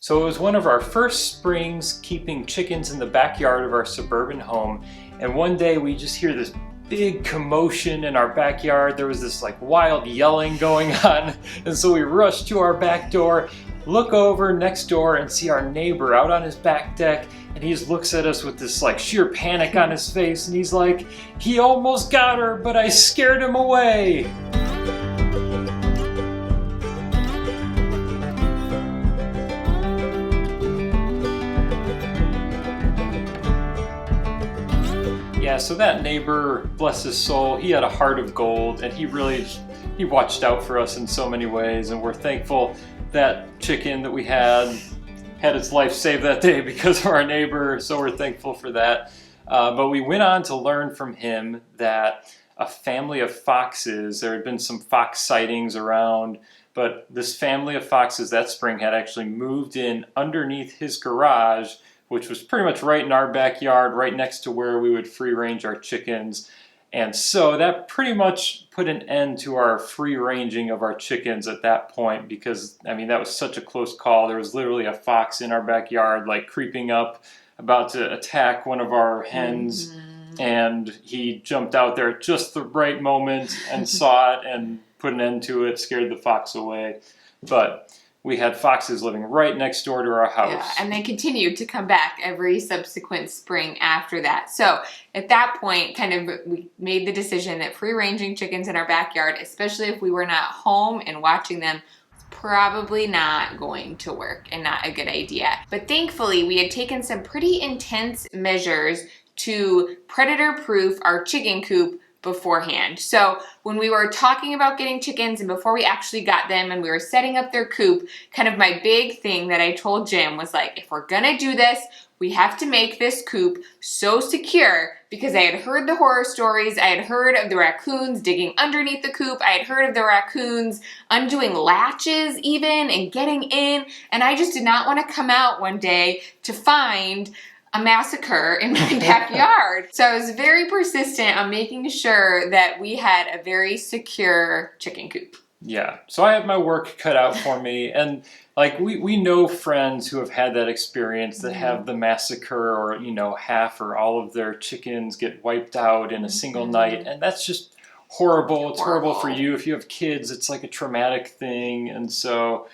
So it was one of our first springs keeping chickens in the backyard of our suburban home, and one day we just hear this big commotion in our backyard. There was this like wild yelling going on, and so we rushed to our back door, look over next door and see our neighbor out on his back deck, and he just looks at us with this like sheer panic on his face, and he's like, "He almost got her, but I scared him away." Yeah, so that neighbor, bless his soul, he had a heart of gold, and he watched out for us in so many ways, and we're thankful that chicken that we had its life saved that day because of our neighbor, so we're thankful for that. But we went on to learn from him that a family of foxes, there had been some fox sightings around, but this family of foxes that spring had actually moved in underneath his garage, which was pretty much right in our backyard, right next to where we would free range our chickens. And so that pretty much put an end to our free ranging of our chickens at that point, because I mean that was such a close call. There was literally a fox in our backyard like creeping up, about to attack one of our hens. And he jumped out there at just the right moment and saw it and put an end to it, scared the fox away. But we had foxes living right next door to our house. Yeah, and they continued to come back every subsequent spring after that. So at that point, we made the decision that free-ranging chickens in our backyard, especially if we were not home and watching them, was probably not going to work and not a good idea. But thankfully, we had taken some pretty intense measures to predator-proof our chicken coop beforehand. So when we were talking about getting chickens and before we actually got them and we were setting up their coop, kind of my big thing that I told Jim was like, if we're gonna do this, we have to make this coop so secure, because I had heard the horror stories. I had heard of the raccoons digging underneath the coop. I had heard of the raccoons undoing latches even and getting in. And I just did not want to come out one day to find a massacre in my backyard. So I was very persistent on making sure that we had a very secure chicken coop. Yeah, so I have my work cut out for me, and like we know friends who have had that experience that have the massacre, or half or all of their chickens get wiped out in a single night, and that's just horrible. It's horrible for you. If you have kids, it's like a traumatic thing, and so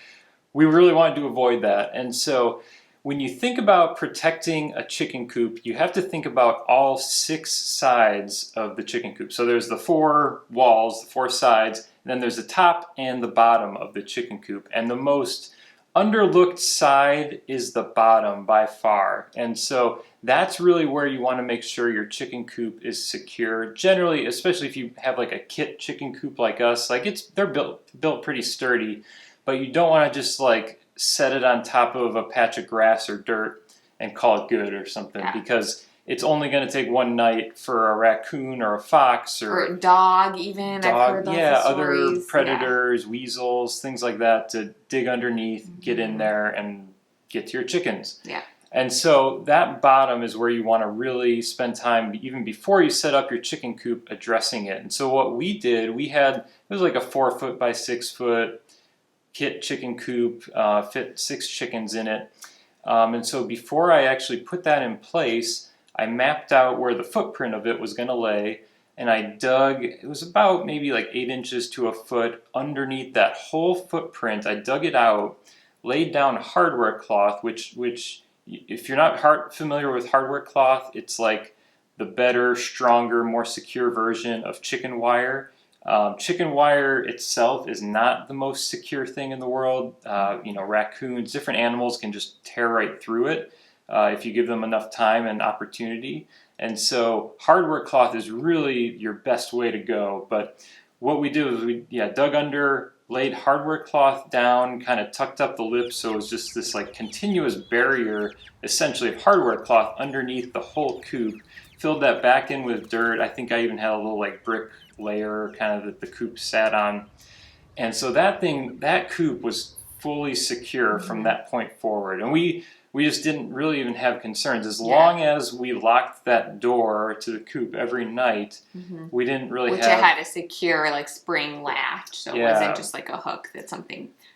we really wanted to avoid that. And so when you think about protecting a chicken coop, you have to think about all 6 sides of the chicken coop. So there's the 4 walls, the 4 sides, and then there's the top and the bottom of the chicken coop. And the most underlooked side is the bottom by far. And so that's really where you want to make sure your chicken coop is secure. Generally, especially if you have like a kit chicken coop like us, like they're built pretty sturdy, but you don't want to just like set it on top of a patch of grass or dirt and call it good or something, because it's only going to take one night for a raccoon or a fox or a dog even. I've heard other predators, weasels, things like that to dig underneath, get in there and get to your chickens. Yeah. And so that bottom is where you want to really spend time, even before you set up your chicken coop, addressing it. And so what we did, it was like a 4 foot by 6 foot kit chicken coop, fit 6 chickens in it. And so before I actually put that in place, I mapped out where the footprint of it was going to lay, and I dug, it was about maybe like 8 inches to a foot underneath that whole footprint. I dug it out, laid down hardware cloth, which if you're not familiar with hardware cloth, it's like the better, stronger, more secure version of chicken wire. Chicken wire itself is not the most secure thing in the world. Raccoons, different animals can just tear right through it if you give them enough time and opportunity. And so hardware cloth is really your best way to go. But what we did was we dug under, laid hardware cloth down, kind of tucked up the lips, so it was just this like continuous barrier, essentially, of hardware cloth underneath the whole coop. Filled that back in with dirt. I think I even had a little like brick layer kind of that the coop sat on. And so that coop was fully secure from that point forward. And we just didn't really even have concerns. As long as we locked that door to the coop every night, we didn't really have... Which it had a secure like spring latch, so it wasn't just like a hook that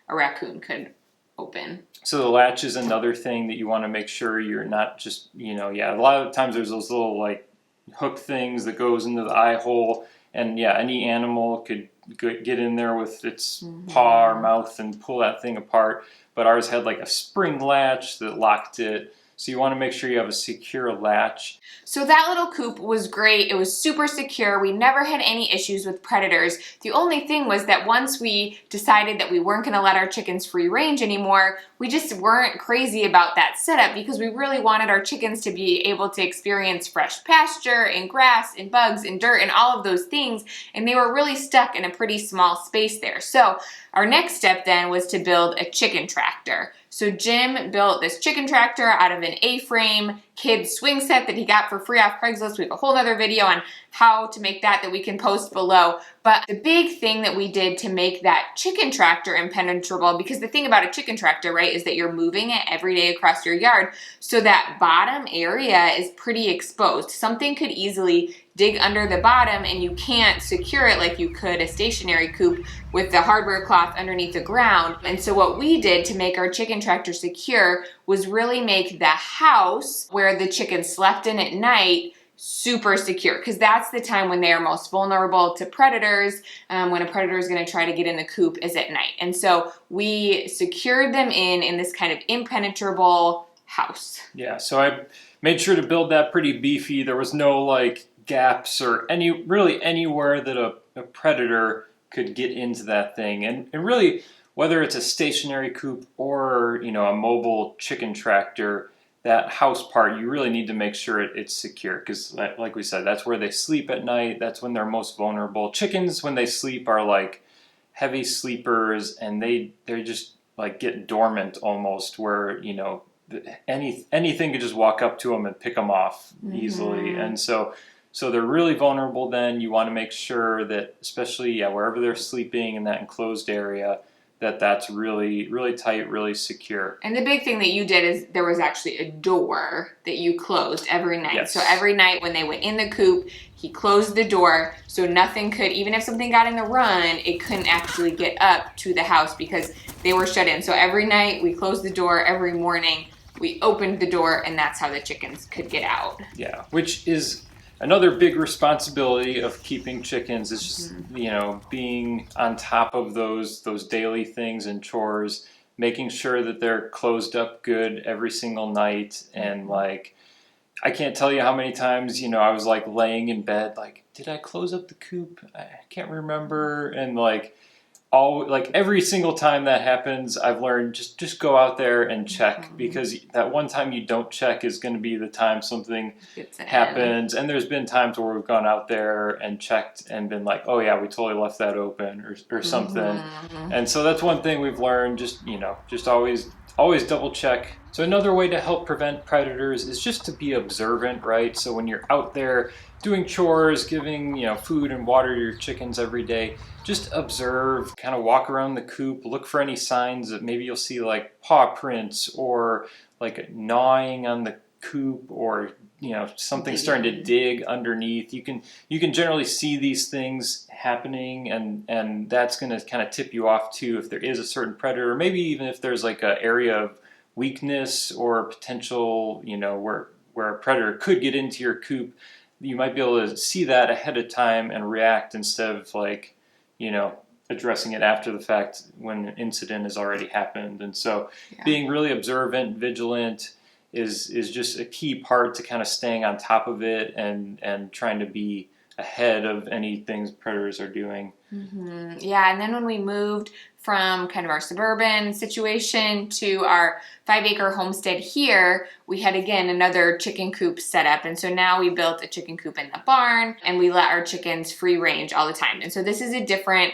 a raccoon could open. So the latch is another thing that you want to make sure you're not just, a lot of times there's those little like hook things that goes into the eye hole, and any animal could get in there with its paw or mouth and pull that thing apart. But ours had like a spring latch that locked it. So you want to make sure you have a secure latch. So that little coop was great. It was super secure. We never had any issues with predators. The only thing was that once we decided that we weren't going to let our chickens free range anymore, we just weren't crazy about that setup because we really wanted our chickens to be able to experience fresh pasture and grass and bugs and dirt and all of those things. And they were really stuck in a pretty small space there. So our next step then was to build a chicken tractor. So Jim built this chicken tractor out of an A-frame kid swing set that he got for free off Craigslist. We have a whole other video on how to make that we can post below. But the big thing that we did to make that chicken tractor impenetrable, because the thing about a chicken tractor, right, is that you're moving it every day across your yard. So that bottom area is pretty exposed. Something could easily dig under the bottom and you can't secure it like you could a stationary coop with the hardware cloth underneath the ground. And so what we did to make our chicken tractor secure was really make the house where the chickens slept in at night super secure, because that's the time when they are most vulnerable to predators. When a predator is going to try to get in the coop is at night. And so we secured them in this kind of impenetrable house. Yeah, so I made sure to build that pretty beefy. There was no like gaps or anywhere that a predator could get into that thing. And really, whether it's a stationary coop or a mobile chicken tractor, that house part, you really need to make sure it's secure, because like we said, that's where they sleep at night. That's when they're most vulnerable. Chickens, when they sleep, are like heavy sleepers, and they're just like get dormant almost, where anything could just walk up to them and pick them off easily. And so they're really vulnerable. Then you want to make sure that, especially wherever they're sleeping in that enclosed area, that's really, really tight, really secure. And the big thing that you did is there was actually a door that you closed every night. Yes. So every night when they went in the coop, he closed the door so nothing could, even if something got in the run, it couldn't actually get up to the house because they were shut in. So every night we closed the door, every morning we opened the door, and that's how the chickens could get out. Yeah, which is another big responsibility of keeping chickens, is just being on top of those daily things and chores, making sure that they're closed up good every single night. And like, I can't tell you how many times I was like laying in bed like, did I close up the coop? I can't remember. And every single time that happens, I've learned just go out there and check, because that one time you don't check is going to be the time something happens. And there's been times where we've gone out there and checked and been like, oh yeah, we totally left that open or something. And so that's one thing we've learned, just always double check. So another way to help prevent predators is just to be observant, right? So when you're out there doing chores, giving food and water to your chickens every day, just observe, kind of walk around the coop, look for any signs that maybe you'll see like paw prints or like gnawing on the coop, or something starting to dig underneath. You can generally see these things happening, and that's going to kind of tip you off too if there is a certain predator, or maybe even if there's like an area of weakness or potential where a predator could get into your coop. You might be able to see that ahead of time and react, instead of like addressing it after the fact when an incident has already happened. And so being really observant, vigilant is just a key part to kind of staying on top of it and trying to be ahead of any things predators are doing. Yeah, and then when we moved from kind of our suburban situation to our 5-acre homestead here, we had again another chicken coop set up. And so now we built a chicken coop in the barn, and we let our chickens free range all the time. And so this is a different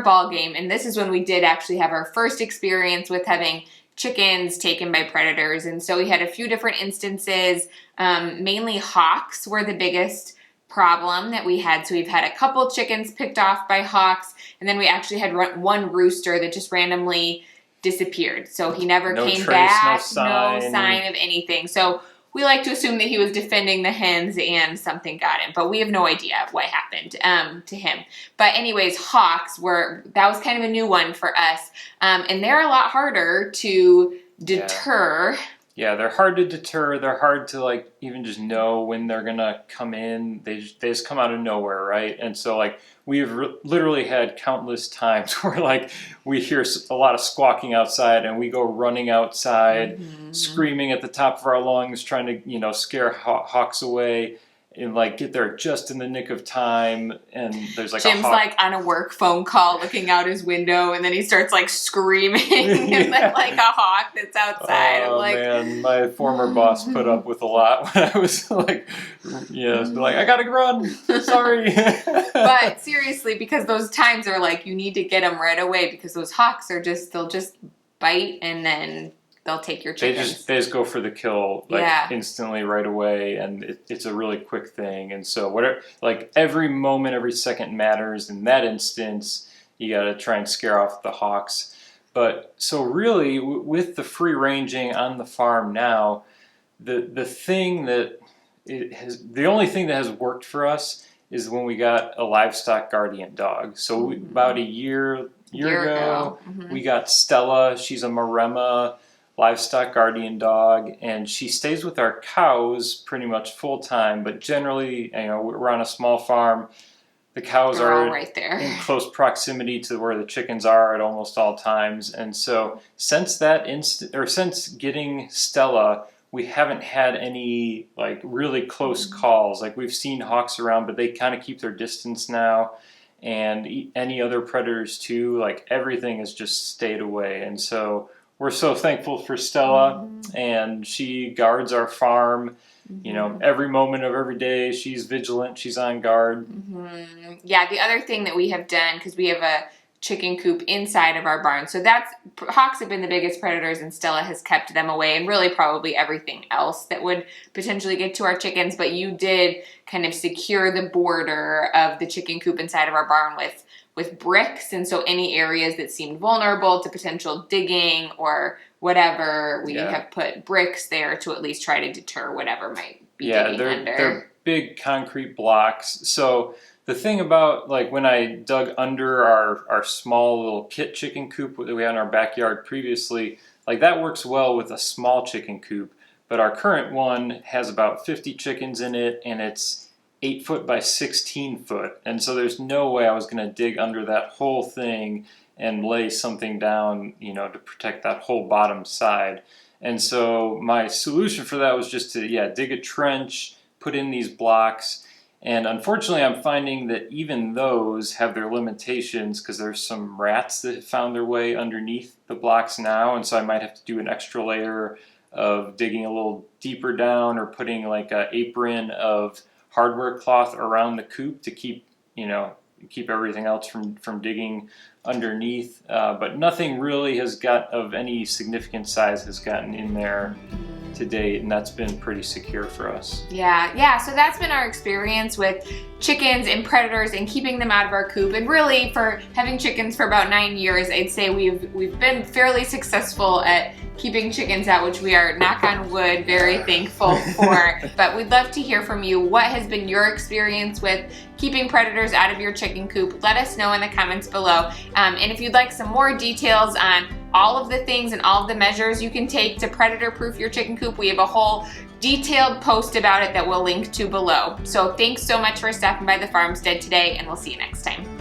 ball game. And this is when we did actually have our first experience with having chickens taken by predators. And so we had a few different instances. Mainly hawks were the biggest problem that we had. So we've had a couple chickens picked off by hawks, and then we actually had one rooster that just randomly disappeared. So he never came back, no sign of anything. So we like to assume that he was defending the hens and something got him, but we have no idea what happened to him. But anyways, hawks that was kind of a new one for us. And they're a lot harder to deter. Yeah, they're hard to deter. They're hard to like even just know when they're gonna come in. They just come out of nowhere, right? And so like we've literally had countless times where like we hear a lot of squawking outside, and we go running outside, screaming at the top of our lungs, trying to scare hawks away. And like get there just in the nick of time, and there's like Jim's like on a work phone call looking out his window, and then he starts like screaming and then like a hawk that's outside. Oh man, my former boss put up with a lot when I was like I gotta run, sorry. But seriously, because those times are like you need to get them right away, because those hawks are they'll just bite and then they'll take your chickens. They just go for the kill instantly right away, and it's a really quick thing. And so whatever, like every moment, every second matters. In that instance, you got to try and scare off the hawks. But so really, with the free ranging on the farm now, the only thing that has worked for us is when we got a Livestock Guardian Dog. So about a year ago, we got Stella. She's a Maremma Livestock Guardian Dog, and she stays with our cows pretty much full time, but generally, we're on a small farm. The cows are right there in close proximity to where the chickens are at almost all times. And so since getting Stella, we haven't had any like really close calls. Like we've seen hawks around, but they kind of keep their distance now, and any other predators too. Like everything has just stayed away. And so we're so thankful for Stella, and she guards our farm. Every moment of every day, she's vigilant, she's on guard. Yeah, the other thing that we have done, because we have a chicken coop inside of our barn, so hawks have been the biggest predators, and Stella has kept them away, and really probably everything else that would potentially get to our chickens. But you did kind of secure the border of the chicken coop inside of our barn with bricks, and so any areas that seemed vulnerable to potential digging or whatever, we have put bricks there to at least try to deter whatever might be digging under. They're big concrete blocks. So the thing about like when I dug under our small little kit chicken coop that we had in our backyard previously, like that works well with a small chicken coop, but our current one has about 50 chickens in it, and it's 8 foot by 16 foot. And so there's no way I was going to dig under that whole thing and lay something down, to protect that whole bottom side. And so my solution for that was just to, dig a trench, put in these blocks. And unfortunately, I'm finding that even those have their limitations, because there's some rats that have found their way underneath the blocks now. And so I might have to do an extra layer of digging a little deeper down, or putting like an apron of hardware cloth around the coop to keep everything else from digging underneath. But nothing really of any significant size has gotten in there to date, and that's been pretty secure for us. Yeah, so that's been our experience with chickens and predators and keeping them out of our coop. And really, for having chickens for about 9 years, I'd say we've been fairly successful at keeping chickens out, which we are, knock on wood, very thankful for. But we'd love to hear from you. What has been your experience with keeping predators out of your chicken coop? Let us know in the comments below. And if you'd like some more details on all of the things and all of the measures you can take to predator-proof your chicken coop, we have a whole detailed post about it that we'll link to below. So thanks so much for stopping by the farmstead today, and we'll see you next time.